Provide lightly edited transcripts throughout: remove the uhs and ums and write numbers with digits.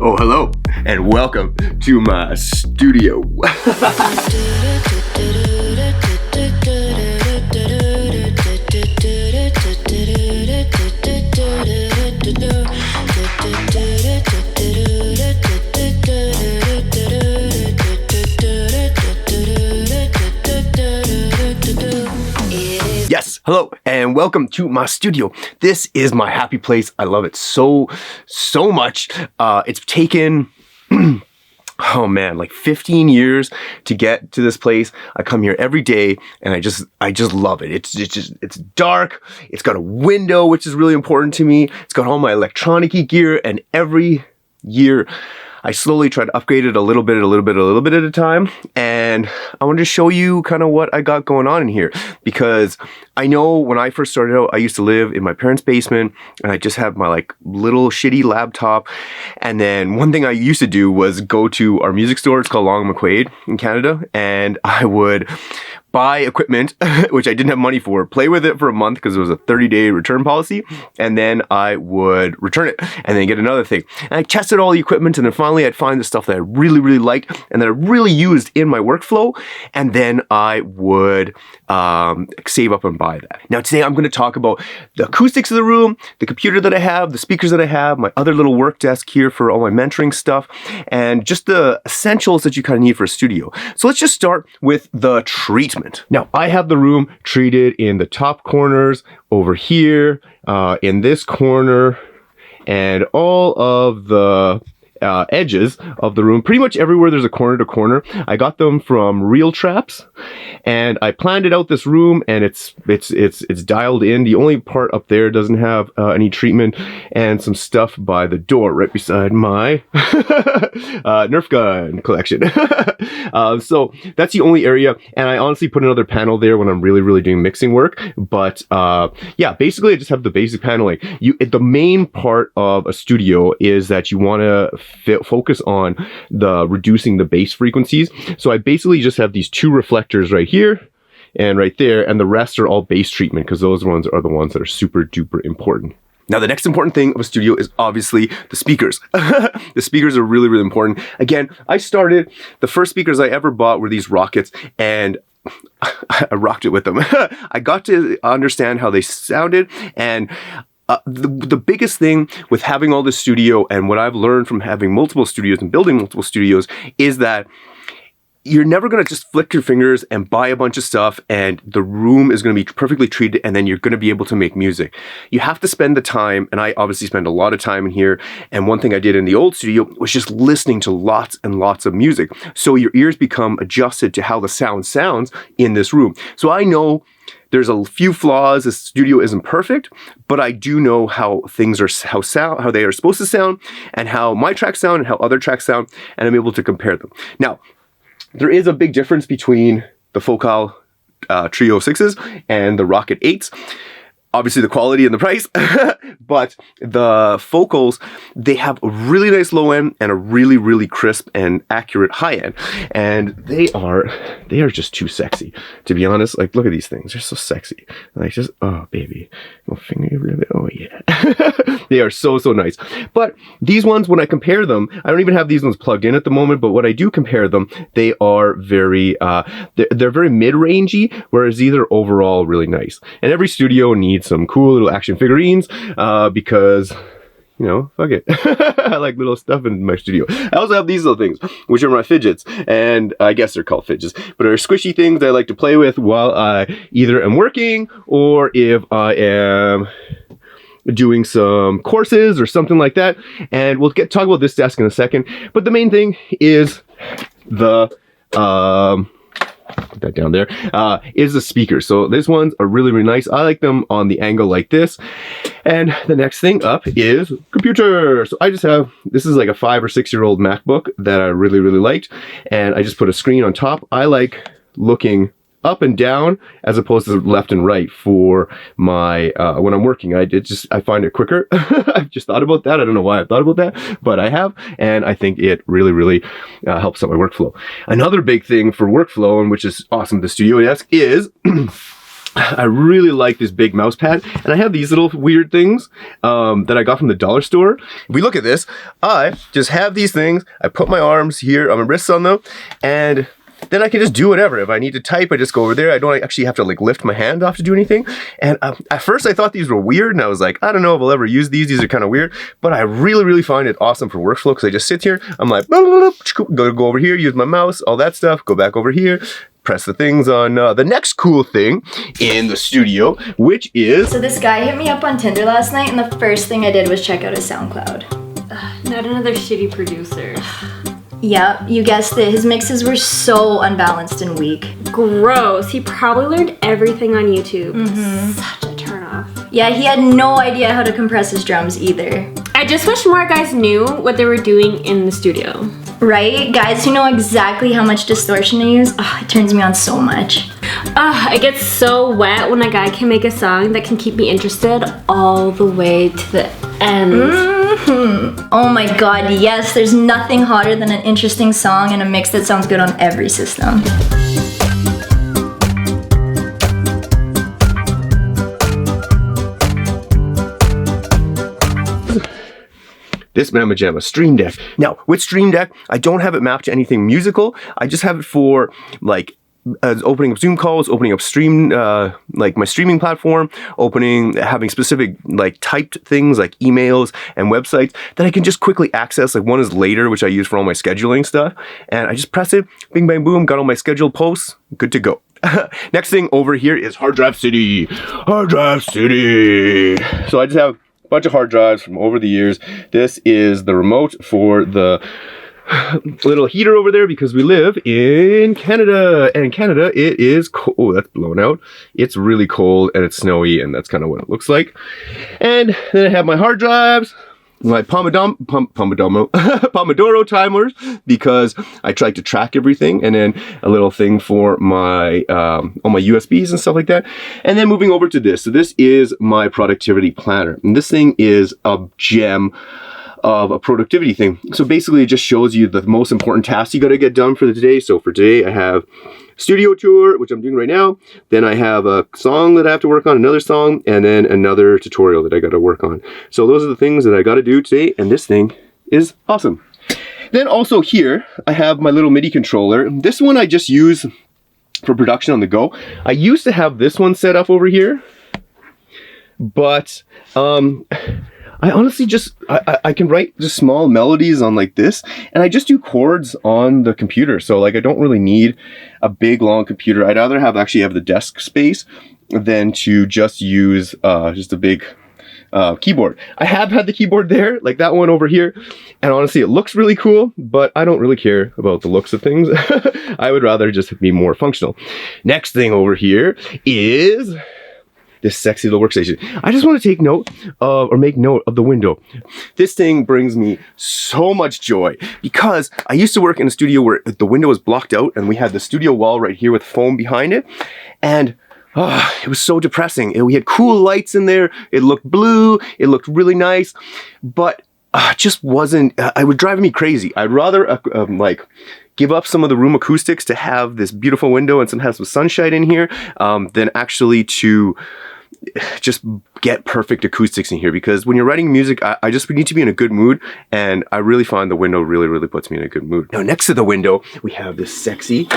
Oh, hello, and welcome to my studio. Yes, hello, and welcome to my studio. This is my happy place. I love it so much. It's taken, oh man, like 15 years to get to this place. I come here every day, and I just love it. It's dark. It's got a window, which is really important to me. It's got all my electronic-y gear, and every year I slowly try to upgrade it a little bit at a time. And I wanted to show you kind of what I got going on in here, because I know when I first started out, I used to live in my parents' basement, and I just had my like little shitty laptop. And then one thing I used to do was go to our music store. It's called Long McQuaid in Canada, and I would buy equipment, which I didn't have money for, play with it for a month because it was a 30-day return policy, and then I would return it and then get another thing. And I tested all the equipment, and then finally I'd find the stuff that I really liked and that I really used in my workflow, and then I would save up and buy that. Now today I'm going to talk about the acoustics of the room, the computer that I have, the speakers that I have, my other little work desk here for all my mentoring stuff, and just the essentials that you kind of need for a studio. So let's just start with the treatment. Now, I have the room treated in the top corners, over here, in this corner, and all of the edges of the room. Pretty much everywhere there's a corner to corner. I got them from Real Traps, and I planned it out this room, and it's dialed in. The only part up there doesn't have any treatment, and some stuff by the door right beside my Nerf gun collection. So that's the only area, and I honestly put another panel there when I'm really doing mixing work. But yeah, basically I just have the basic paneling. The main part of a studio is that you want to focus on reducing the bass frequencies. So I basically just have these two reflectors right here and right there, and the rest are all bass treatment, because those ones are the ones that are super duper important. Now, the next important thing of a studio is obviously the speakers. The speakers are really important. Again, the first speakers I ever bought were these Rockets, and I rocked it with them. I got to understand how they sounded, and the biggest thing with having all this studio, and what I've learned from having multiple studios and building multiple studios, is that you're never going to just flick your fingers and buy a bunch of stuff and the room is going to be perfectly treated and then you're going to be able to make music. You have to spend the time, and I obviously spend a lot of time in here. And one thing I did in the old studio was just listening to lots and lots of music. So your ears become adjusted to how the sound sounds in this room. So I know there's a few flaws. The studio isn't perfect, but I do know how things are, how they are supposed to sound, and how my tracks sound and how other tracks sound, and I'm able to compare them. Now, there is a big difference between the Focal Trio 6s and the Rocket 8s. Obviously the quality and the price, but the Focals, they have a really nice low end and a really crisp and accurate high end. And they are just too sexy, to be honest. Like, look at these things. They're so sexy. Like, just, oh baby, oh yeah. They are so nice. But these ones, when I compare them, I don't even have these ones plugged in at the moment, but when I do compare them, they are very, they're very mid-rangey, whereas these are overall really nice. And every studio needs some cool little action figurines, because, you know, fuck it. I like little stuff in my studio. I also have these little things, which are my fidgets, and I guess they're called fidgets, but are squishy things that I like to play with while I either am working or if I am doing some courses or something like that. And we'll talk about this desk in a second, but the main thing is the put that down there, is the speakers. So these ones are really nice. I like them on the angle like this. And the next thing up is computer. So I just have, this is like a 5 or 6 year old MacBook that I really liked, and I just put a screen on top. I like looking up and down as opposed to left and right for my when I'm working. I find it quicker. I've just thought about that. I don't know why I've thought about that, but I have, and I think it really helps out my workflow. Another big thing for workflow, and which is awesome with the studio desk, is I really like this big mouse pad, and I have these little weird things that I got from the dollar store. If we look at this, I just have these things. I put my arms here on my wrists on them, and then I can just do whatever. If I need to type, I just go over there. I don't actually have to like lift my hand off to do anything. And at first I thought these were weird, and I was like, I don't know if I'll ever use these. These are kind of weird, but I really find it awesome for workflow because I just sit here. I'm like, go over here, use my mouse, all that stuff, go back over here, press the things on the next cool thing in the studio, which is... So this guy hit me up on Tinder last night, and the first thing I did was check out his SoundCloud. Not another shitty producer. Yep, you guessed it. His mixes were so unbalanced and weak. Gross. He probably learned everything on YouTube. Such a turnoff. Yeah, he had no idea how to compress his drums either. I just wish more guys knew what they were doing in the studio. Right? Guys who know exactly how much distortion to use, it turns me on so much. I get so wet when a guy can make a song that can keep me interested all the way to the end. Oh my god, yes, there's nothing hotter than an interesting song and a mix that sounds good on every system. This Mamma Jamma Stream Deck. Now, with Stream Deck, I don't have it mapped to anything musical. I just have it for like opening up Zoom calls, opening up stream, like my streaming platform, having specific like typed things like emails and websites that I can just quickly access. Like one is Later, which I use for all my scheduling stuff. And I just press it, bing, bang, boom, got all my scheduled posts, good to go. Next thing over here is Hard Drive City. Hard Drive City. So I just have bunch of hard drives from over the years. This is the remote for the little heater over there because we live in Canada, and in Canada it is cold. Oh, that's blown out. It's really cold and it's snowy, and that's kind of what it looks like. And then I have my hard drives, my Pomodoro timers, because I try to track everything, and then a little thing for my all my USBs and stuff like that. And then moving over to this. So this is my productivity planner, and this thing is a gem of a productivity thing. So basically it just shows you the most important tasks you got to get done for the day. So for today I have studio tour, which I'm doing right now. Then I have a song that I have to work on, another song, and then another tutorial that I got to work on. So those are the things that I got to do today, and this thing is awesome. Then also here I have my little MIDI controller. This one I just use for production on the go. I used to have this one set up over here, but I honestly just, I can write just small melodies on like this, and I just do chords on the computer. So like I don't really need a big long computer. I'd rather actually have the desk space than to just use just a big keyboard. I have had the keyboard there, like that one over here, and honestly it looks really cool, but I don't really care about the looks of things. I would rather just be more functional. Next thing over here is this sexy little workstation. I just want to take note of, or make note of, the window. This thing brings me so much joy because I used to work in a studio where the window was blocked out, and we had the studio wall right here with foam behind it, and it was so depressing. We had cool lights in there. It looked blue. It looked really nice, but just wasn't. It would drive me crazy. I'd rather like give up some of the room acoustics to have this beautiful window and have some sunshine in here than actually to just get perfect acoustics in here, because when you're writing music, I just need to be in a good mood, and I really find the window really puts me in a good mood. Now next to the window we have this sexy,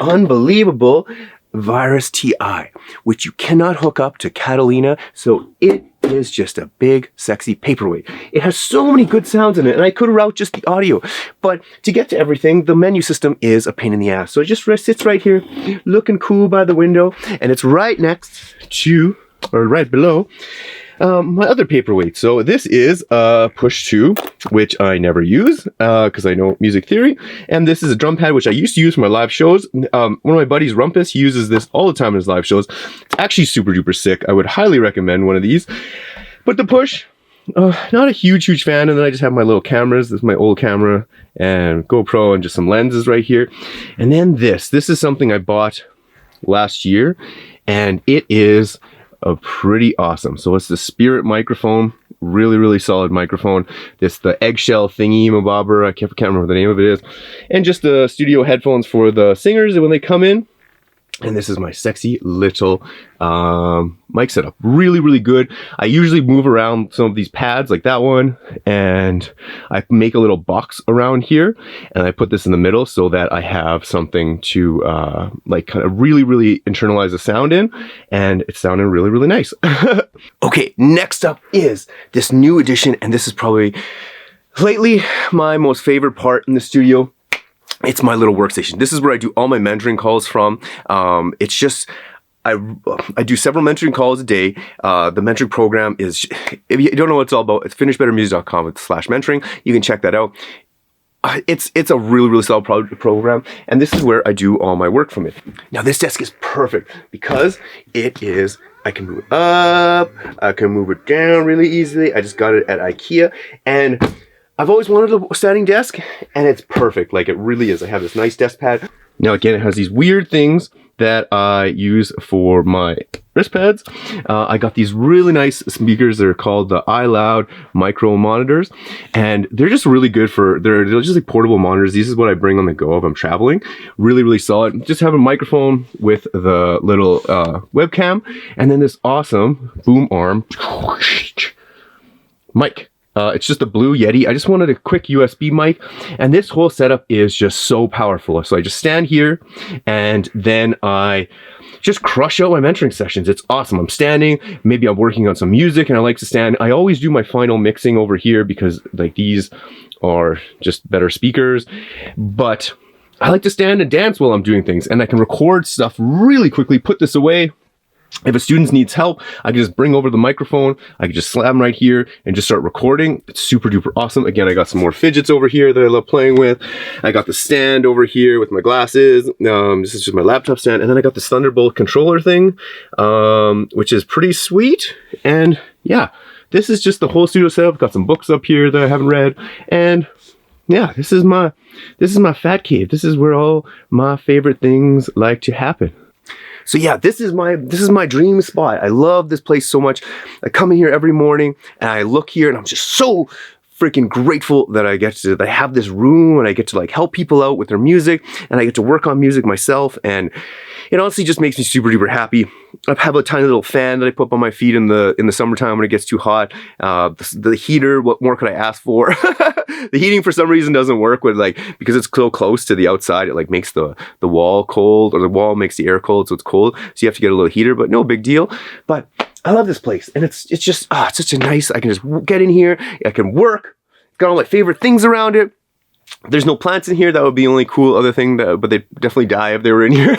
unbelievable Virus TI, which you cannot hook up to Catalina, so it is just a big sexy paperweight. It has so many good sounds in it, and I could route just the audio, but to get to everything, the menu system is a pain in the ass. So it just sits right here looking cool by the window, and it's right next to, or right below, my other paperweight. So this is a push 2, which I never use because I know music theory, and this is a drum pad which I used to use for my live shows. One of my buddies, Rumpus, he uses this all the time in his live shows. It's actually super duper sick. I would highly recommend one of these. But the push, not a huge fan. And then I just have my little cameras. This is my old camera and GoPro and just some lenses right here. And then this is something I bought last year, and it is pretty awesome. So it's the Spirit microphone, really solid microphone. The eggshell thingy mabobber, I can't remember what the name of it is, and just the studio headphones for the singers when they come in. And this is my sexy little mic setup. Really, really good. I usually move around some of these pads like that one, and I make a little box around here, and I put this in the middle so that I have something to like kind of really, really internalize the sound in, and it's sounding really, really nice. Okay, next up is this new addition, and this is probably lately my most favorite part in the studio. It's my little workstation. This is where I do all my mentoring calls from. It's just, I do several mentoring calls a day. The mentoring program is, if you don't know what it's all about, it's FinishBetterMusic.com /mentoring. You can check that out. It's a really, really solid program, and this is where I do all my work from it. Now, this desk is perfect because it is, I can move it up, I can move it down really easily. I just got it at IKEA, and I've always wanted a standing desk, and it's perfect. Like, it really is. I have this nice desk pad. Now, again, it has these weird things that I use for my wrist pads. I got these really nice speakers. They're called the iLoud micro monitors, and they're just really good for, they're just like portable monitors. This is what I bring on the go if I'm traveling. Really, really solid. Just have a microphone with the little webcam, and then this awesome boom arm mic. It's just a blue Yeti. I just wanted a quick USB mic, and this whole setup is just so powerful. So I just stand here, and then I just crush out my mentoring sessions. It's awesome. I'm standing, maybe I'm working on some music, and I like to stand. I always do my final mixing over here because like these are just better speakers, but I like to stand and dance while I'm doing things, and I can record stuff really quickly, put this away. If a student needs help, I can just bring over the microphone. I can just slam right here and just start recording. It's super duper awesome. Again, I got some more fidgets over here that I love playing with. I got the stand over here with my glasses. This is just my laptop stand. And then I got this Thunderbolt controller thing, which is pretty sweet. And yeah, this is just the whole studio setup. Got some books up here that I haven't read. And yeah, this is my fat cave. This is where all my favorite things like to happen. So yeah, this is my dream spot. I love this place so much. I come in here every morning and I look here and I'm just so freaking grateful that I have this room and I get to like help people out with their music, and I get to work on music myself, and it honestly just makes me super duper happy. I have a tiny little fan that I put up on my feet in the summertime when it gets too hot. The heater, what more could I ask for? The heating for some reason doesn't work with because it's so close to the outside, it like makes the wall cold, or the wall makes the air cold, so it's cold. So you have to get a little heater, but no big deal. But I love this place, and it's just it's such a nice, I can just get in here, I can work, got all my favorite things around it. There's no plants in here. That would be the only cool other thing, but they'd definitely die if they were in here.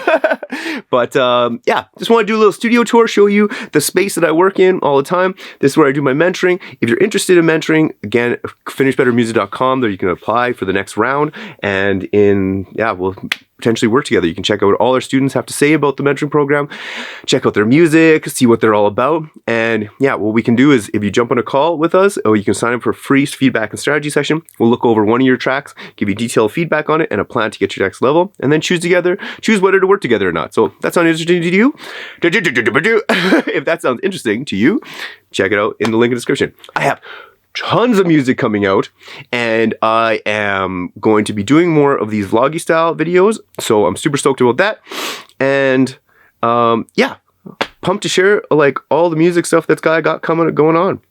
But yeah, just want to do a little studio tour, show you the space that I work in all the time. This is where I do my mentoring. If you're interested in mentoring, again, FinishBetterMusic.com, there you can apply for the next round, and we'll potentially work together. You can check out what all our students have to say about the mentoring program, check out their music, see what they're all about. And yeah, what we can do is if you jump on a call with us, or you can sign up for a free feedback and strategy session. We'll look over one of your tracks, give you detailed feedback on it and a plan to get your next level, and then choose whether to work together or not. So that sounds interesting to you? If that sounds interesting to you, check it out in the link in the description. I have tons of music coming out, and I am going to be doing more of these vloggy style videos, so I'm super stoked about that. And yeah, pumped to share like all the music stuff that's going on.